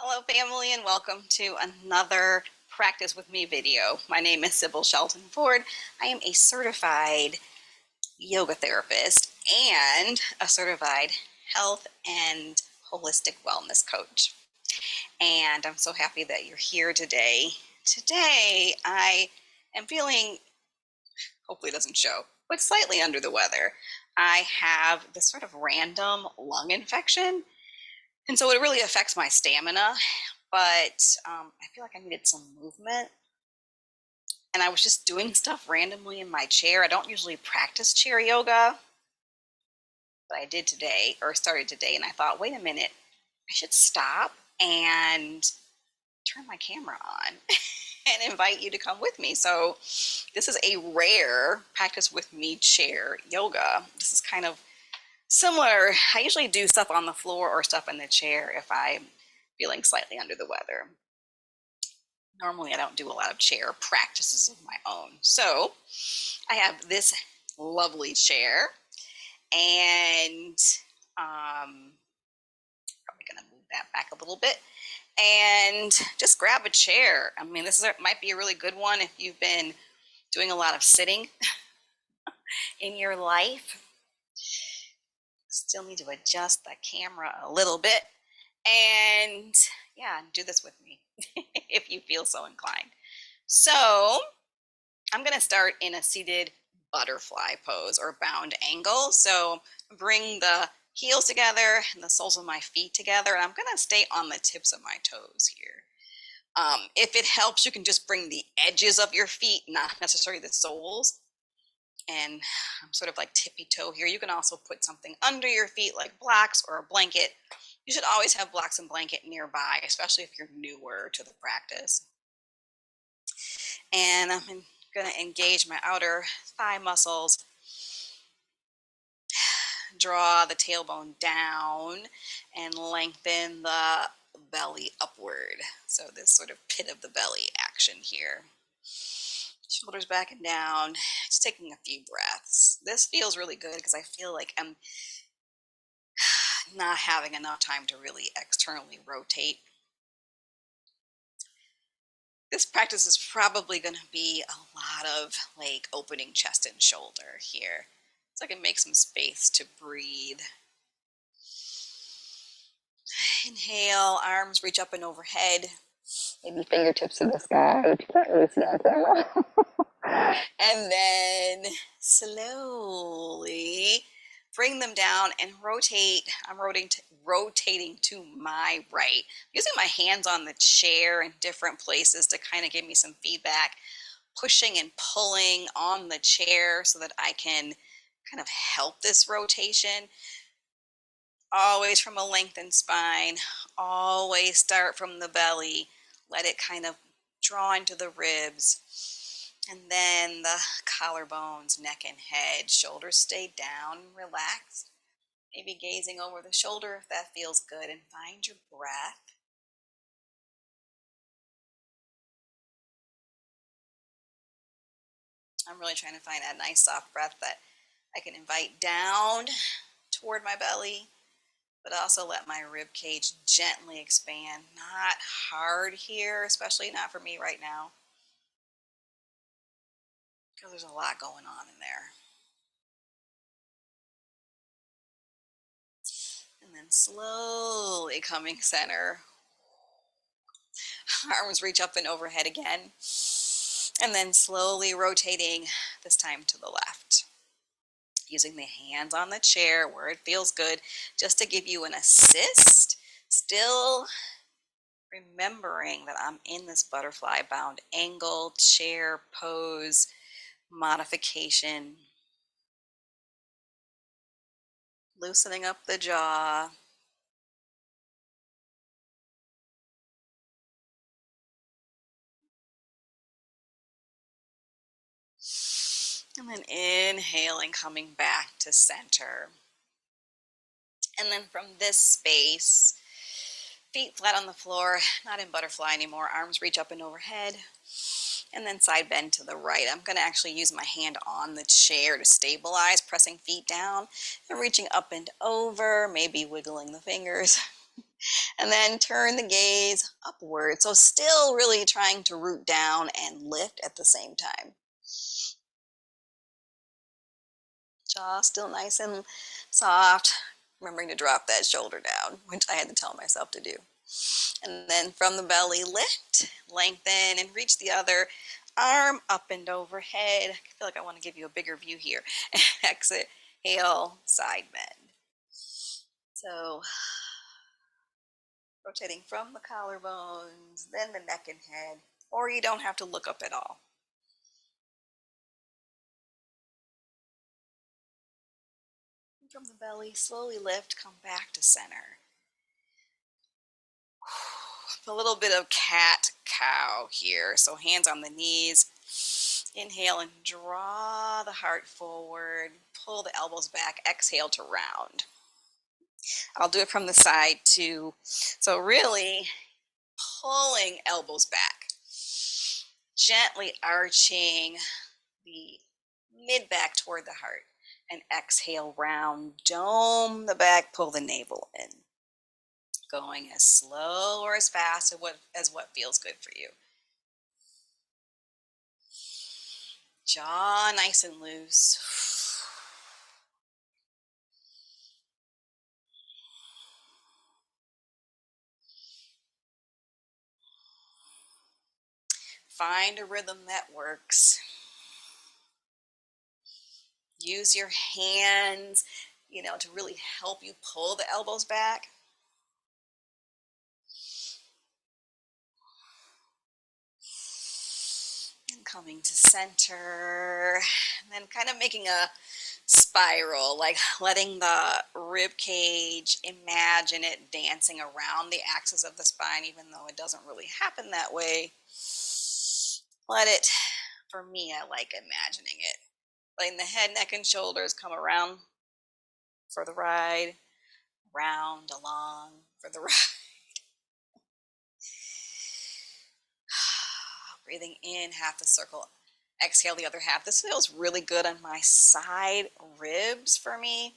Hello family and welcome to another Practice With Me video. My name is Sybil Shelton Ford. I am a certified yoga therapist and a certified health and holistic wellness coach. And I'm so happy that you're here today. Today I am feeling, hopefully it doesn't show, but slightly under the weather. I have this sort of random lung infection, and so it really affects my stamina, but I feel like I needed some movement. And I was just doing stuff randomly in my chair. I don't usually practice chair yoga, but I did today, or started today, and I thought, wait a minute, I should stop and turn my camera on and invite you to come with me. So this is a rare Practice With Me chair yoga. This is kind of similar. I usually do stuff on the floor or stuff in the chair if I'm feeling slightly under the weather. Normally I don't do a lot of chair practices of my own. So I have this lovely chair, and probably gonna move that back a little bit and just grab a chair. I mean, might be a really good one if you've been doing a lot of sitting in your life. Still need to adjust the camera a little bit, and yeah, do this with me if you feel so inclined. So I'm going to start in a seated butterfly pose or bound angle. So bring the heels together and the soles of my feet together. And I'm going to stay on the tips of my toes here. If it helps, you can just bring the edges of your feet, not necessarily the soles. And I'm sort of like tippy toe here. You can also put something under your feet like blocks or a blanket. You should always have blocks and blanket nearby, especially if you're newer to the practice. And I'm going to engage my outer thigh muscles, draw the tailbone down, and lengthen the belly upward. So this sort of pit of the belly action here. Shoulders back and down, just taking a few breaths. This feels really good because I feel like I'm not having enough time to really externally rotate. This practice is probably going to be a lot of like opening chest and shoulder here. So I can make some space to breathe. Inhale, arms reach up and overhead. Maybe fingertips to the sky, which you can't really see on camera. And then slowly bring them down and rotate. I'm rotating to my right. Using my hands on the chair in different places to kind of give me some feedback. Pushing and pulling on the chair so that I can kind of help this rotation. Always from a lengthened spine. Always start from the belly. Let it kind of draw into the ribs. And then the collarbones, neck and head. Shoulders stay down, relaxed. Maybe gazing over the shoulder if that feels good, and find your breath. I'm really trying to find that nice soft breath that I can invite down toward my belly, but also let my rib cage gently expand. Not hard here, especially not for me right now, because there's a lot going on in there. And then slowly coming center. Arms reach up and overhead again. And then slowly rotating, this time to the left. Using the hands on the chair where it feels good, just to give you an assist. Still remembering that I'm in this butterfly bound angle, chair pose, modification. Loosening up the jaw. And then inhaling, coming back to center. And then from this space, feet flat on the floor, not in butterfly anymore. Arms reach up and overhead. And then side bend to the right. I'm going to actually use my hand on the chair to stabilize, pressing feet down and reaching up and over, maybe wiggling the fingers. And then turn the gaze upward. So still really trying to root down and lift at the same time. Jaw still nice and soft. Remembering to drop that shoulder down, which I had to tell myself to do. And then from the belly, lift, lengthen, and reach the other arm up and overhead. I feel like I want to give you a bigger view here. Exhale, side bend. So rotating from the collarbones, then the neck and head, or you don't have to look up at all. From the belly, slowly lift, come back to center. A little bit of cat-cow here. So hands on the knees. Inhale and draw the heart forward. Pull the elbows back. Exhale to round. I'll do it from the side too. So really pulling elbows back. Gently arching the mid-back toward the heart. And exhale, round. Dome the back, pull the navel in. Going as slow or as fast as what feels good for you. Jaw nice and loose. Find a rhythm that works. Use your hands, to really help you pull the elbows back. And coming to center, and then kind of making a spiral, like letting the rib cage, imagine it dancing around the axis of the spine, even though it doesn't really happen that way. Let it, for me, I like imagining it. Letting the head, neck, and shoulders come around for the ride, round, along for the ride. Breathing in half the circle, exhale the other half. This feels really good on my side ribs for me.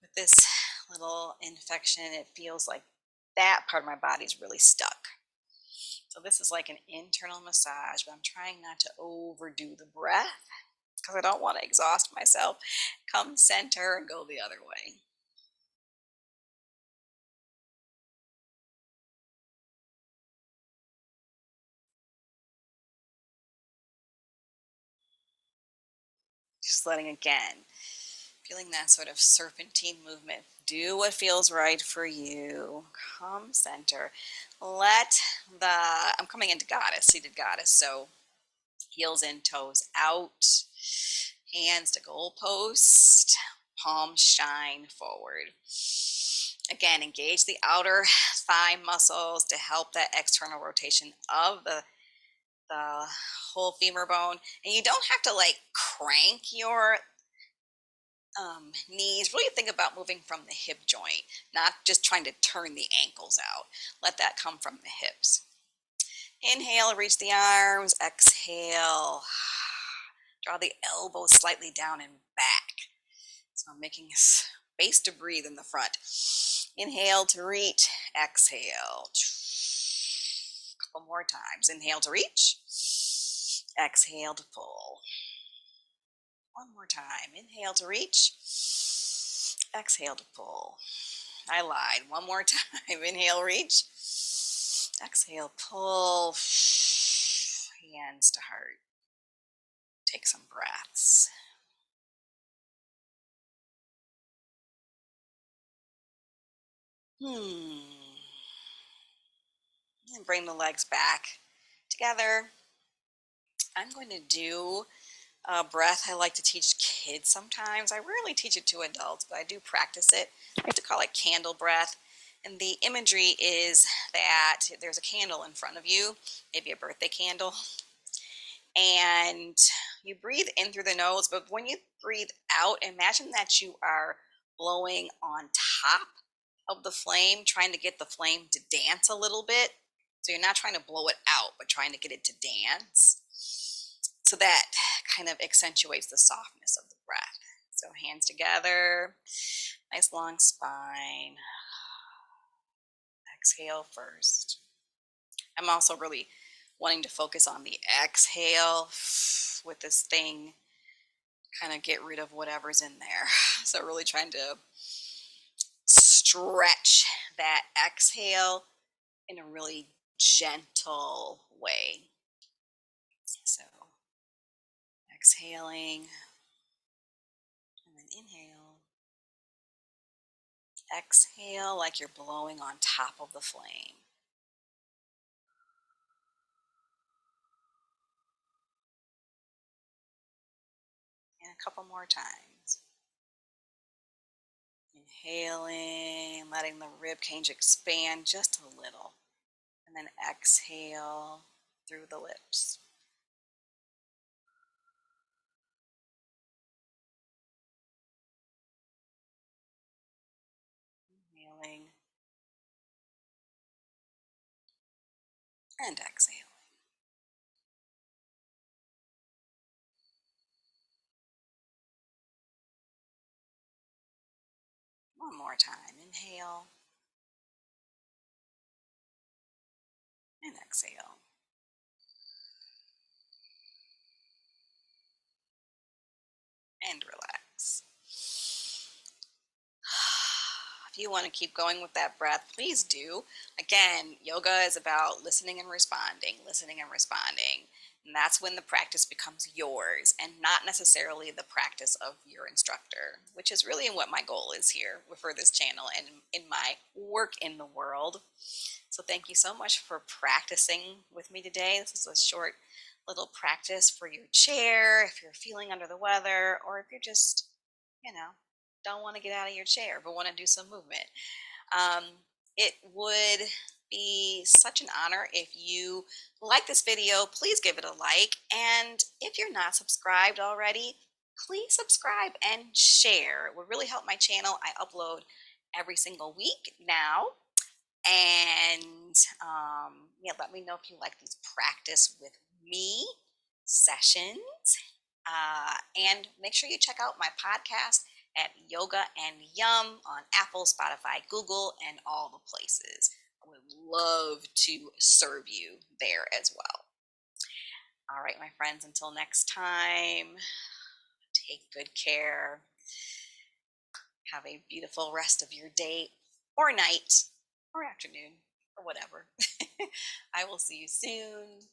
With this little infection, it feels like that part of my body is really stuck. So this is like an internal massage, but I'm trying not to overdo the breath because I don't want to exhaust myself. Come center and go the other way. Just letting again, feeling that sort of serpentine movement. Do what feels right for you. Come center. I'm coming into goddess, seated goddess. So heels in, toes out, hands to goalpost, palms shine forward. Again, engage the outer thigh muscles to help that external rotation of the whole femur bone. And you don't have to like crank your knees. Really think about moving from the hip joint, not just trying to turn the ankles out. Let that come from the hips. Inhale, reach the arms. Exhale, draw the elbows slightly down and back. So I'm making space to breathe in the front. Inhale to reach. Exhale. A couple more times. Inhale to reach. Exhale to pull. One more time. Inhale to reach. Exhale to pull. I lied. One more time. Inhale, reach. Exhale, pull. Hands to heart. Take some breaths. And bring the legs back together. I'm going to do a breath I like to teach kids sometimes. I rarely teach it to adults, but I do practice it. I like to call it candle breath. And the imagery is that there's a candle in front of you, maybe a birthday candle, and you breathe in through the nose, but when you breathe out, imagine that you are blowing on top of the flame, trying to get the flame to dance a little bit. So you're not trying to blow it out, but trying to get it to dance. So that kind of accentuates the softness of the breath. So hands together, nice long spine. exhale first. I'm also really wanting to focus on the exhale with this thing, kind of get rid of whatever's in there. So really trying to stretch that exhale in a really gentle way. So exhaling and then inhale. Exhale like you're blowing on top of the flame. And a couple more times. Inhaling, letting the rib cage expand just a little. And then exhale through the lips. Inhaling and exhaling. One more time. Inhale and exhale. And relax. If you want to keep going with that breath, please do. Again, yoga is about listening and responding, listening and responding. And that's when the practice becomes yours and not necessarily the practice of your instructor, which is really what my goal is here for this channel and in my work in the world. So thank you so much for practicing with me today. This is a short little practice for your chair if you're feeling under the weather, or if you're just, you know, don't want to get out of your chair but want to do some movement. Um, it would be such an honor if you like this video. Please give it a like. And if you're not subscribed already, please subscribe and share. It would really help my channel. I upload every single week now. And yeah, let me know if you like these practice with me sessions. And make sure you check out my podcast at Yoga and Yum on Apple, Spotify, Google, and all the places. I would love to serve you there as well. All right, my friends, until next time, take good care. Have a beautiful rest of your day or night or afternoon or whatever. I will see you soon.